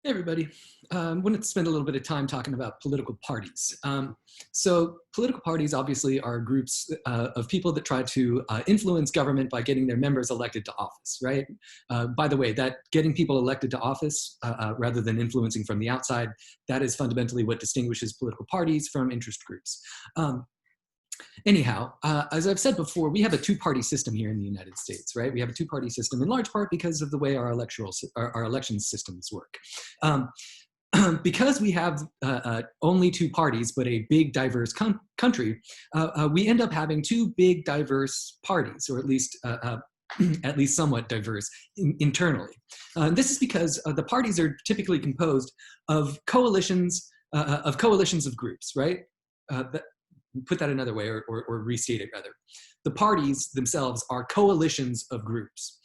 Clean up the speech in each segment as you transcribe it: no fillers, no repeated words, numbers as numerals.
Hey everybody. I wanted to spend a little bit of time talking about political parties. So political parties obviously are groups of people that try to influence government by getting their members elected to office, right? By the way, that getting people elected to office rather than influencing from the outside, that is fundamentally what distinguishes political parties from interest groups. Anyhow, as I've said before, we have a two-party system here in the United States, right? We have a two-party system in large part because of the way our election systems work. Because we have only two parties, but a big, diverse country, we end up having two big, diverse parties, or at least somewhat diverse internally. This is because the parties are typically composed of coalitions of groups, right? Put that another way, or restate it rather. The parties themselves are coalitions of groups,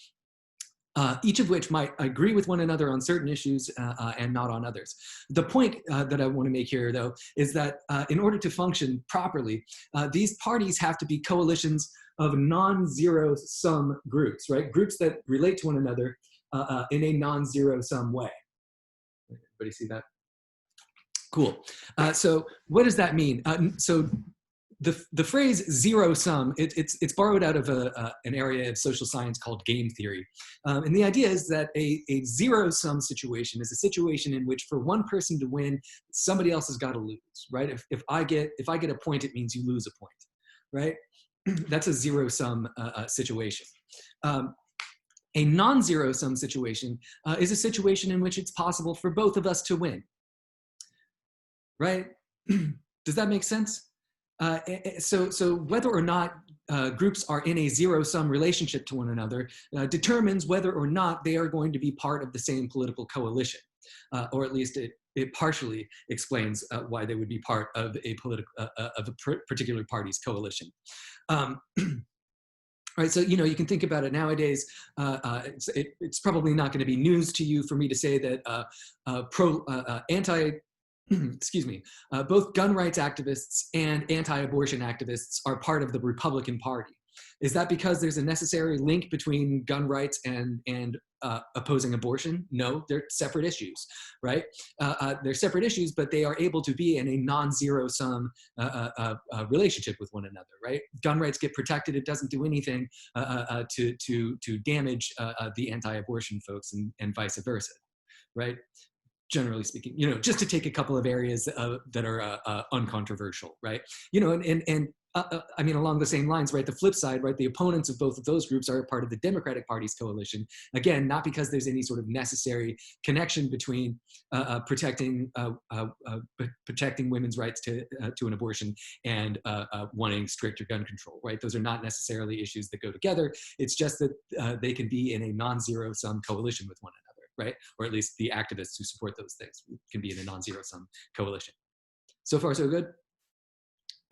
each of which might agree with one another on certain issues and not on others. The point that I want to make here, though, is that in order to function properly, these parties have to be coalitions of non-zero sum groups, right? Groups that relate to one another in a non-zero sum way. Everybody see that? Cool. So what does that mean? So the phrase zero sum, it's borrowed out of an area of social science called game theory. And the idea is that a zero sum situation is a situation in which for one person to win, somebody else has got to lose, right? If I get a point, it means you lose a point, right? That's a zero sum situation. A non-zero sum situation is a situation in which it's possible for both of us to win, right? Does that make sense? So whether or not groups are in a zero-sum relationship to one another determines whether or not they are going to be part of the same political coalition, or at least it partially explains why they would be part of a particular party's coalition. Right, so you can think about it nowadays. It's probably not going to be news to you for me to say that excuse me, both gun rights activists and anti-abortion activists are part of the Republican Party. Is that because there's a necessary link between gun rights and opposing abortion? No, they're separate issues, right? They're separate issues, but they are able to be in a non-zero sum relationship with one another, right? Gun rights get protected; it doesn't do anything to damage the anti-abortion folks, and vice versa, right? Generally speaking, just to take a couple of areas that are uncontroversial, right? I mean, along the same lines, right? The flip side, right? The opponents of both of those groups are a part of the Democratic Party's coalition. Again, not because there's any sort of necessary connection between protecting women's rights to an abortion and wanting stricter gun control, right? Those are not necessarily issues that go together. It's just that they can be in a non-zero sum coalition with one another, right? Or at least the activists who support those things can be in a non-zero sum coalition. So far, so good?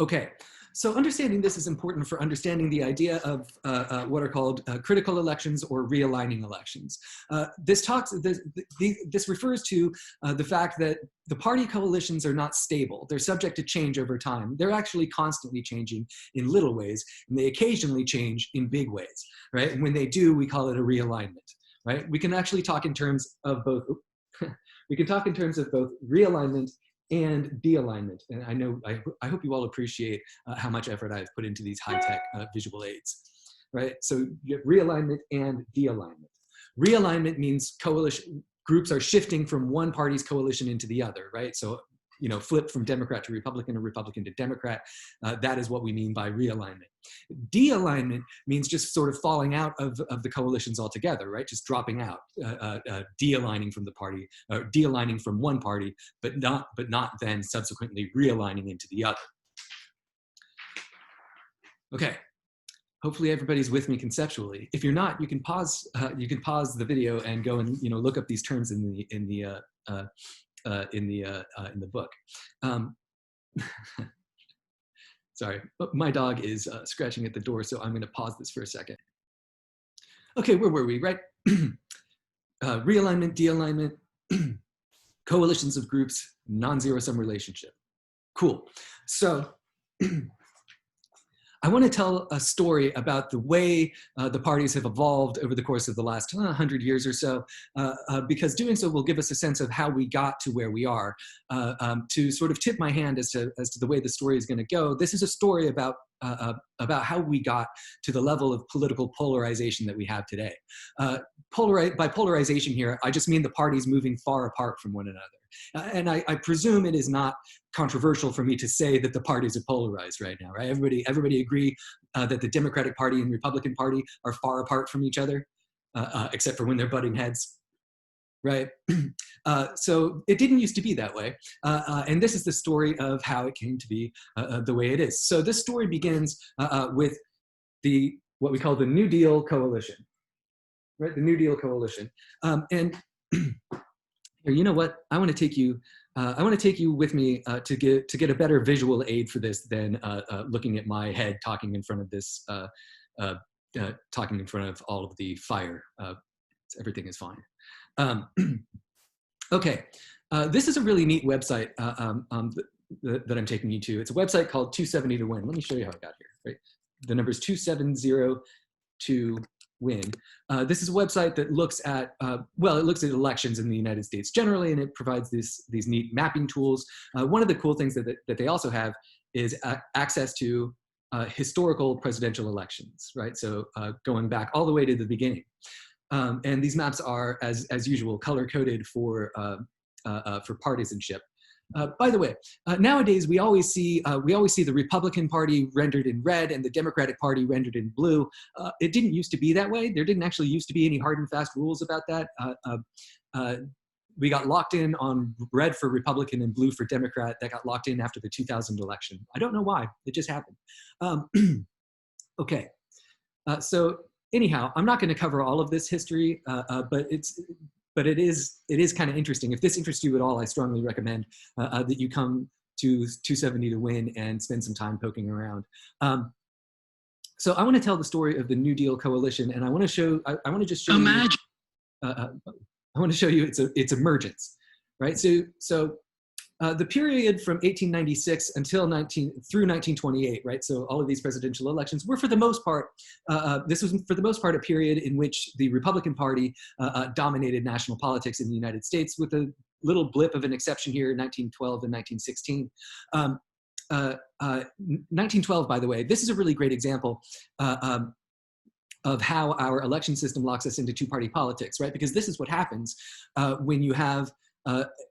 Okay, so understanding this is important for understanding the idea of what are called critical elections or realigning elections. This refers to the fact that the party coalitions are not stable. They're subject to change over time. They're actually constantly changing in little ways, and they occasionally change in big ways, right? And when they do, we call it a realignment. Right? We can actually talk in terms of both. We can talk in terms of both realignment and dealignment. And I hope you all appreciate how much effort I've put into these high-tech visual aids. Right? So you have realignment and dealignment. Realignment means coalition groups are shifting from one party's coalition into the other. Right? So flip from Democrat to Republican or Republican to Democrat. That is what we mean by realignment. De-alignment means just sort of falling out of the coalitions altogether, right? Just dropping out, de-aligning from the party, or de-aligning from one party, but not then subsequently realigning into the other. Okay. Hopefully everybody's with me conceptually. If you're not, you can pause the video and go and look up these terms in the book. Sorry, but my dog is scratching at the door, so I'm going to pause this for a second. Okay, where were we, right? Realignment, de-alignment, coalitions of groups, non-zero sum relationship. Cool. So I want to tell a story about the way the parties have evolved over the course of the last 100 years or so, because doing so will give us a sense of how we got to where we are. To sort of tip my hand as to the way the story is going to go, this is a story about how we got to the level of political polarization that we have today. By polarization here, I just mean the parties moving far apart from one another. And I presume it is not controversial for me to say that the parties are polarized right now, right? Everybody agree that the Democratic Party and Republican Party are far apart from each other, except for when they're butting heads, right? So it didn't used to be that way. And this is the story of how it came to be the way it is. So this story begins with what we call the New Deal coalition, right? The New Deal coalition. And here, you know what? I want to take you with me to get a better visual aid for this than looking at my head talking in front of this, talking in front of all of the fire. Everything is fine. Okay, this is a really neat website that I'm taking you to. It's a website called 270 to Win. Let me show you how I got here. Right, the number is 270 to Win. This is a website that looks at, it looks at elections in the United States generally, and it provides these neat mapping tools. One of the cool things that they also have is access to historical presidential elections, right? So going back all the way to the beginning. And these maps are, as usual, color-coded for partisanship. By the way, nowadays we always see the Republican Party rendered in red and the Democratic Party rendered in blue. It didn't used to be that way. There didn't actually used to be any hard and fast rules about that. We got locked in on red for Republican and blue for Democrat. That got locked in after the 2000 election. I don't know why. It just happened. Okay, so anyhow, I'm not going to cover all of this history, but it is kind of interesting. If this interests you at all, I strongly recommend that you come to 270 to Win and spend some time poking around. So I want to tell the story of the New Deal coalition, and I want to show. I want to just show you. I want to show you its emergence, right? So the period from 1896 through 1928, right? So all of these presidential elections were, for the most part, this was for the most part a period in which the Republican Party dominated national politics in the United States, with a little blip of an exception here in 1912 and 1916. 1912, by the way, this is a really great example of how our election system locks us into two-party politics, right? Because this is what happens when you have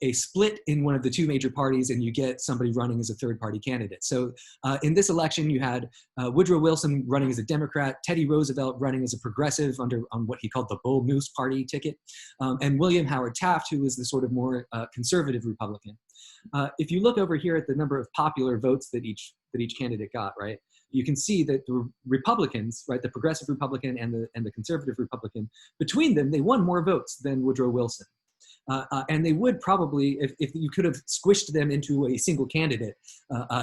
a split in one of the two major parties and you get somebody running as a third-party candidate. So in this election, you had Woodrow Wilson running as a Democrat, Teddy Roosevelt running as a progressive on what he called the Bull Moose Party ticket, and William Howard Taft, who was the sort of more conservative Republican. If you look over here at the number of popular votes that each candidate got, right, you can see that the Republicans, right, the progressive Republican and the conservative Republican, between them, they won more votes than Woodrow Wilson. And they would probably, if you could have squished them into a single candidate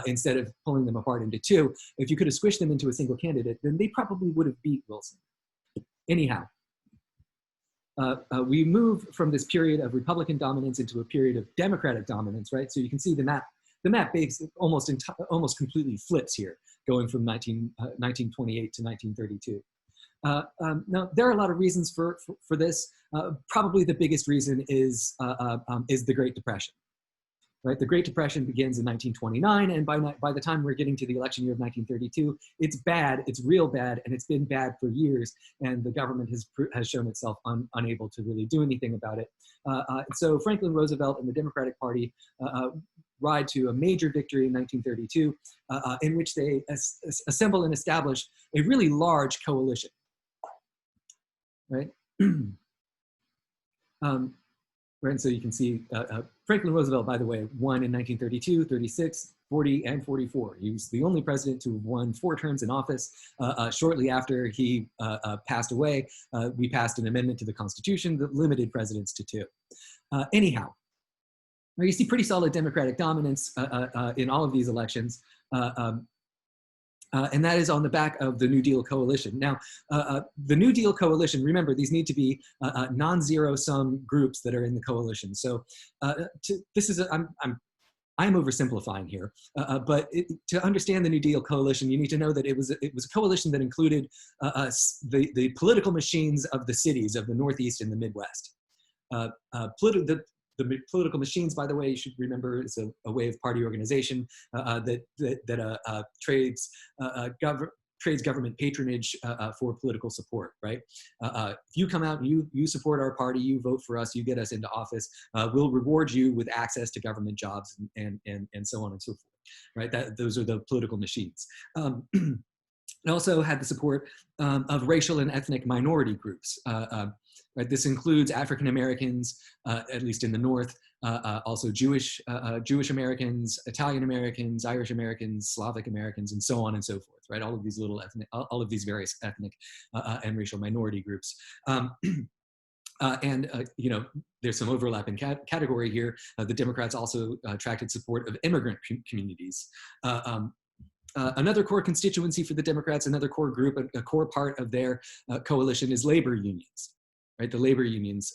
instead of pulling them apart into two, if you could have squished them into a single candidate, then they probably would have beat Wilson. Anyhow, we move from this period of Republican dominance into a period of Democratic dominance, right? So you can see the map almost completely flips here, going from 1928 to 1932. Now, there are a lot of reasons for this. Probably the biggest reason is the Great Depression, right? The Great Depression begins in 1929, and by the time we're getting to the election year of 1932, it's bad, it's real bad, and it's been bad for years, and the government has shown itself unable to really do anything about it. So Franklin Roosevelt and the Democratic Party ride to a major victory in 1932, in which they assemble and establish a really large coalition, right? Right, and so you can see Franklin Roosevelt, by the way, won in 1932, 36, 40, and 44. He was the only president to have won 4 terms in office. Shortly after he passed away, we passed an amendment to the Constitution that limited presidents to 2. Anyhow, you see pretty solid Democratic dominance in all of these elections. And that is on the back of the New Deal coalition. Now, the New Deal coalition, remember, these need to be non-zero sum groups that are in the coalition. So I'm I'm oversimplifying here, but to understand the New Deal coalition, you need to know that it was a coalition that included the political machines of the cities of the Northeast and the Midwest. The political machines, by the way, you should remember, is a way of party organization that trades government patronage for political support, right? If you come out and you support our party, you vote for us, you get us into office, we'll reward you with access to government jobs and so on and so forth, right? Those are the political machines. It also had the support of racial and ethnic minority groups. Right? This includes African Americans, at least in the North, also Jewish Americans, Italian Americans, Irish Americans, Slavic Americans, and so on and so forth. Right? All of these all of these various ethnic and racial minority groups. You know, there's some overlap in category here. The Democrats also attracted support of immigrant communities. Another core constituency for the Democrats, another core group, a core part of their coalition is labor unions. Right, the labor unions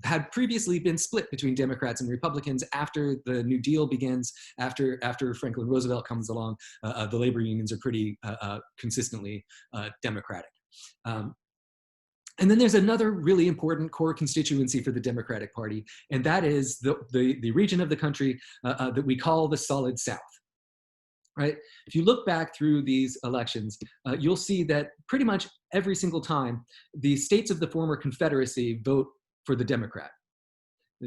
had previously been split between Democrats and Republicans. After the New Deal begins, after Franklin Roosevelt comes along, the labor unions are pretty consistently Democratic. And then there's another really important core constituency for the Democratic Party, and that is the region of the country that we call the Solid South. Right? If you look back through these elections, you'll see that pretty much every single time, the states of the former Confederacy vote for the Democrat.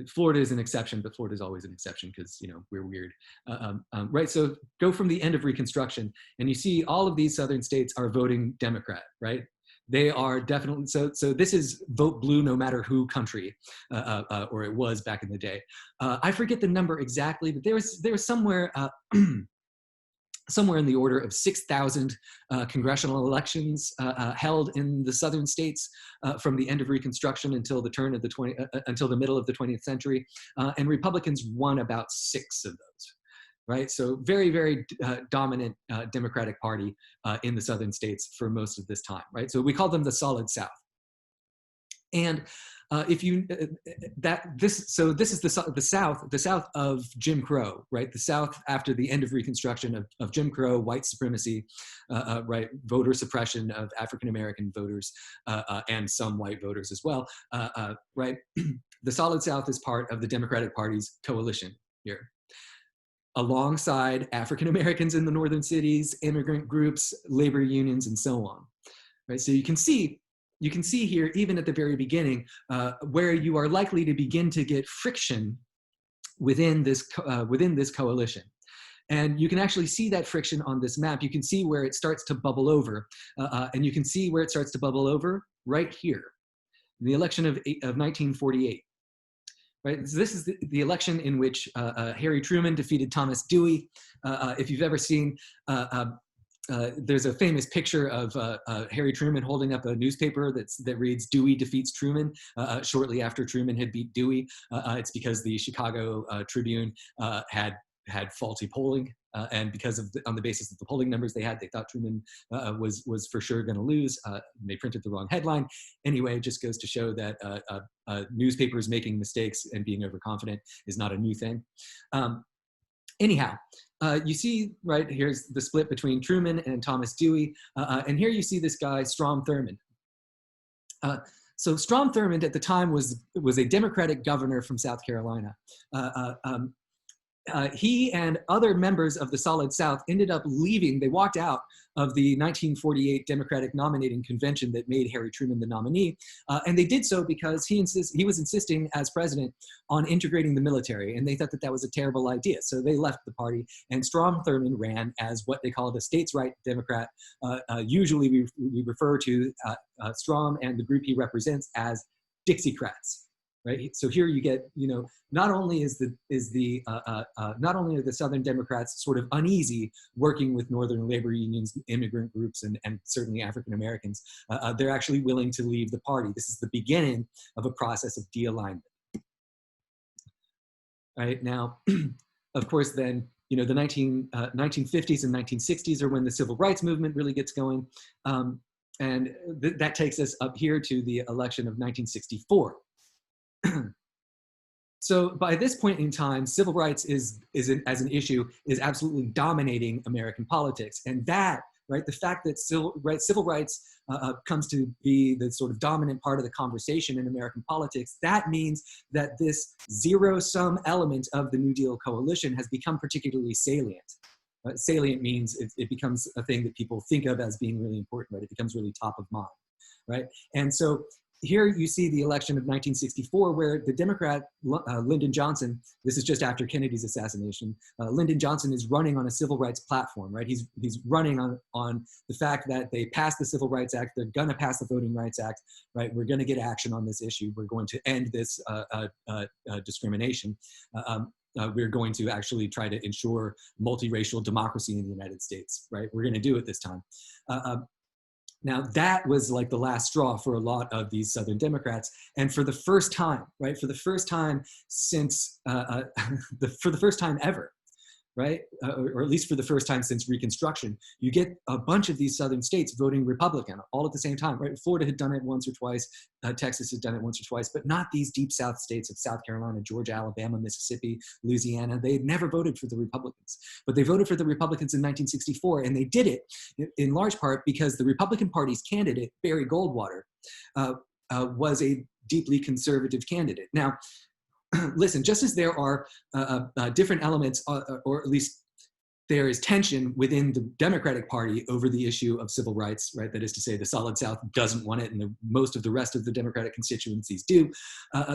Florida is an exception, but Florida is always an exception because, you know, we're weird. Right, so go from the end of Reconstruction, and you see all of these southern states are voting Democrat, right? They are definitely, so this is vote blue no matter who country, or it was back in the day. I forget the number exactly, but there was somewhere, somewhere in the order of 6,000 congressional elections held in the southern states from the end of Reconstruction until the middle of the 20th century, and Republicans won about 6 of those. Right, so very, very dominant Democratic Party in the southern states for most of this time. Right, so we call them the Solid South. And if you this is the South of Jim Crow, right? The South after the end of Reconstruction of Jim Crow, white supremacy, right? Voter suppression of African American voters and some white voters as well, right? The Solid South is part of the Democratic Party's coalition here, alongside African Americans in the northern cities, immigrant groups, labor unions, and so on. Right, so you can see here, even at the very beginning, where you are likely to begin to get friction within this coalition. And you can actually see that friction on this map. You can see where it starts to bubble over. And you can see where it starts to bubble over right here, in the election of 1948. Right, so this is the election in which Harry Truman defeated Thomas Dewey. If you've ever seen there's a famous picture of Harry Truman holding up a newspaper that reads "Dewey defeats Truman" shortly after Truman had beat Dewey. It's because the Chicago Tribune had faulty polling, and because on the basis of the polling numbers they thought Truman was for sure going to lose. They printed the wrong headline. Anyway, it just goes to show that newspapers making mistakes and being overconfident is not a new thing. Anyhow, you see, right, here's the split between Truman and Thomas Dewey. And here you see this guy, Strom Thurmond. So Strom Thurmond at the time was a Democratic governor from South Carolina. He and other members of the Solid South ended up leaving. They walked out of the 1948 Democratic nominating convention that made Harry Truman the nominee. And they did so because he was insisting as president on integrating the military. And they thought that was a terrible idea. So they left the party, and Strom Thurmond ran as what they call the states' right Democrat. Usually we refer to Strom and the group he represents as Dixiecrats. Right, so here you get, you know, not only not only are the Southern Democrats sort of uneasy working with Northern labor unions, immigrant groups, and certainly African Americans, they're actually willing to leave the party. This is the beginning of a process of de-alignment. Right now, of course, then, you know, the 1950s and 1960s are when the civil rights movement really gets going, and that takes us up here to the election of 1964. So by this point in time, civil rights as an issue is absolutely dominating American politics. And that, right, the fact that civil rights comes to be the sort of dominant part of the conversation in American politics, that means that this zero-sum element of the New Deal coalition has become particularly salient. Salient means it becomes a thing that people think of as being really important, right? It becomes really top of mind, right? And so here you see the election of 1964, where the Democrat, Lyndon Johnson, this is just after Kennedy's assassination, Lyndon Johnson is running on a civil rights platform, right? He's running on the fact that they passed the Civil Rights Act, they're gonna pass the Voting Rights Act, right? We're gonna get action on this issue. We're going to end this discrimination. We're going to actually try to ensure multiracial democracy in the United States, right? We're gonna do it this time. Now that was like the last straw for a lot of these Southern Democrats, and for the first time, right, for the first time since for the first time ever, right, or at least for the first time since Reconstruction, you get a bunch of these Southern states voting Republican all at the same time, right? Florida had done it once or twice, Texas had done it once or twice, but not these deep South states of South Carolina, Georgia, Alabama, Mississippi, Louisiana. They had never voted for the Republicans, but they voted for the Republicans in 1964, and they did it in large part because the Republican Party's candidate, Barry Goldwater, was a deeply conservative candidate. Now, listen, just as there are different elements, or at least there is tension within the Democratic Party over the issue of civil rights, right? That is to say, the Solid South doesn't want it, and most of the rest of the Democratic constituencies do.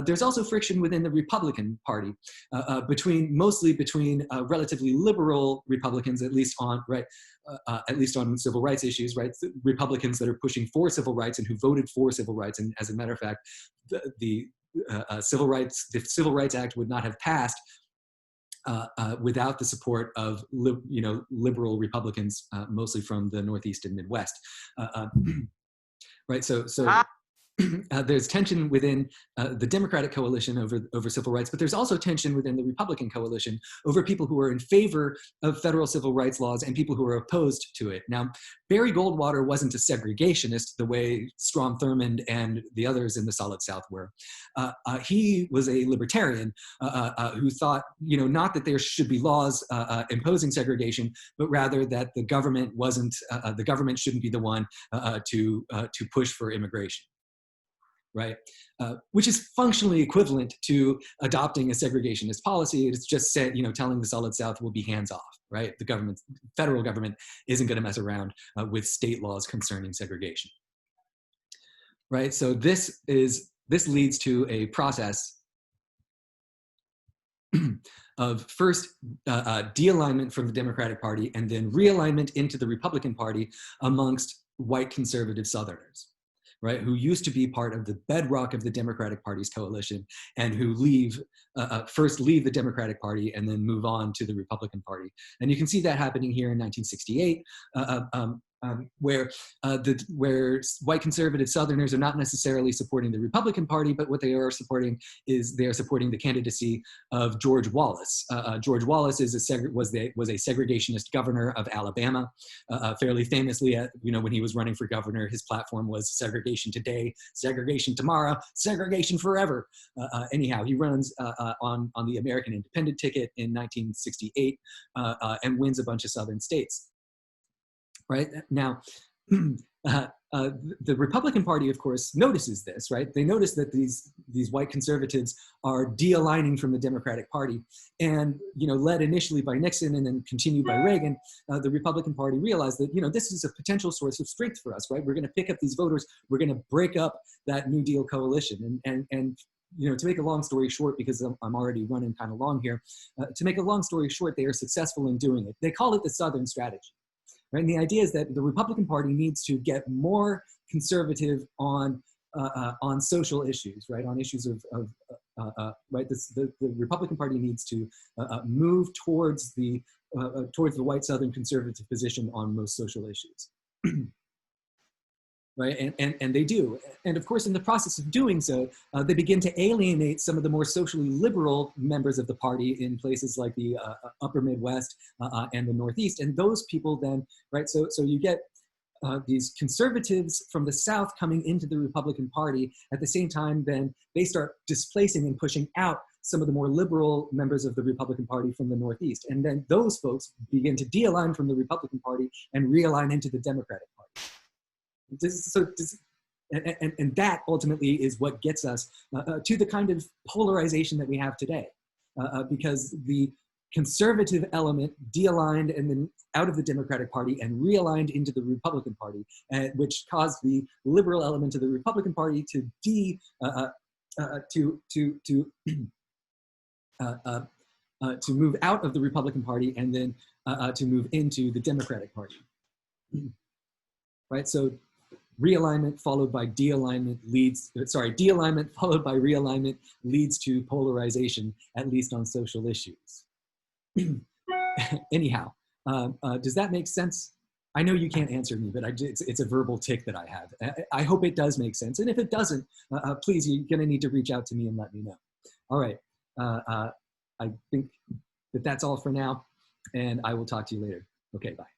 There's also friction within the Republican Party, mostly between relatively liberal Republicans, at least on civil rights issues, right? Republicans that are pushing for civil rights and who voted for civil rights, and as a matter of fact, the Civil Rights Act would not have passed without the support of liberal Republicans, mostly from the Northeast and Midwest, right? So there's tension within the Democratic coalition over civil rights, but there's also tension within the Republican coalition over people who are in favor of federal civil rights laws and people who are opposed to it. Now, Barry Goldwater wasn't a segregationist the way Strom Thurmond and the others in the Solid South were. He was a libertarian who thought, not that there should be laws imposing segregation, but rather that the government shouldn't be the one to push for immigration. Right, which is functionally equivalent to adopting a segregationist policy. It's just telling the Solid South will be hands off, right? The federal government isn't going to mess around with state laws concerning segregation, right? So this leads to a process of first de-alignment from the Democratic Party and then realignment into the Republican Party amongst white conservative Southerners, right, who used to be part of the bedrock of the Democratic Party's coalition and who first leave the Democratic Party and then move on to the Republican Party. And you can see that happening here in 1968, where white conservative Southerners are not necessarily supporting the Republican Party, but what they are supporting is they are supporting the candidacy of George Wallace. George Wallace was a segregationist governor of Alabama. Fairly famously, when he was running for governor, his platform was segregation today, segregation tomorrow, segregation forever. Anyhow, he runs on the American Independent ticket in 1968 and wins a bunch of Southern states. Right now, the Republican Party, of course, notices this. Right, they notice that these white conservatives are de-aligning from the Democratic Party, and led initially by Nixon and then continued by Reagan, the Republican Party realized that this is a potential source of strength for us. Right, we're going to pick up these voters. We're going to break up that New Deal coalition, and to make a long story short, because I'm already running kind of long here, to make a long story short, they are successful in doing it. They call it the Southern strategy. Right? And the idea is that the Republican Party needs to get more conservative on social issues, right? On issues of right. The Republican Party needs to move towards the white Southern conservative position on most social issues. Right, and they do. And of course, in the process of doing so, they begin to alienate some of the more socially liberal members of the party in places like the upper Midwest and the Northeast. And those people then, right, so you get these conservatives from the South coming into the Republican Party. At the same time, then they start displacing and pushing out some of the more liberal members of the Republican Party from the Northeast. And then those folks begin to de-align from the Republican Party and realign into the Democratic Party. And that ultimately is what gets us to the kind of polarization that we have today. Because the conservative element de-aligned and then out of the Democratic Party and realigned into the Republican Party, which caused the liberal element of the Republican Party to move out of the Republican Party and then to move into the Democratic Party. Right, so realignment followed by de-alignment de-alignment followed by realignment leads to polarization, at least on social issues. Anyhow, does that make sense? I know you can't answer me, but it's a verbal tick that I have. I hope it does make sense. And if it doesn't, please, you're gonna need to reach out to me and let me know. All right, I think that that's all for now, and I will talk to you later. Okay, bye.